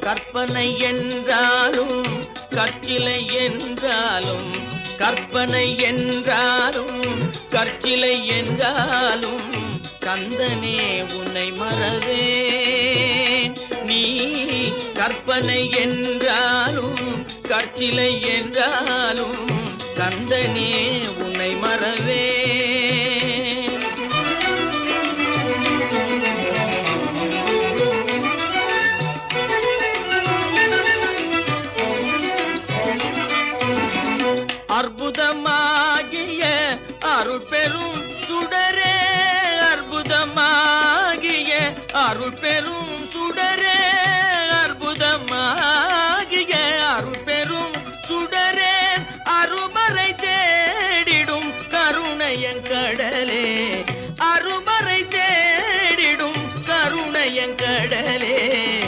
கற்பனை என்றாலும் கற்சிலை என்றாலும், கற்பனை என்றாலும் கற்சிலை என்றாலும் கந்தனே உன்னை மறவேன். நீ கற்பனை என்றாலும் கற்சிலை என்றாலும் கந்தனே உன்னை மறவேன். அற்புதமாகிய அருள் பெரும் சுடரே, அற்புதமாகிய அருள் பெரும்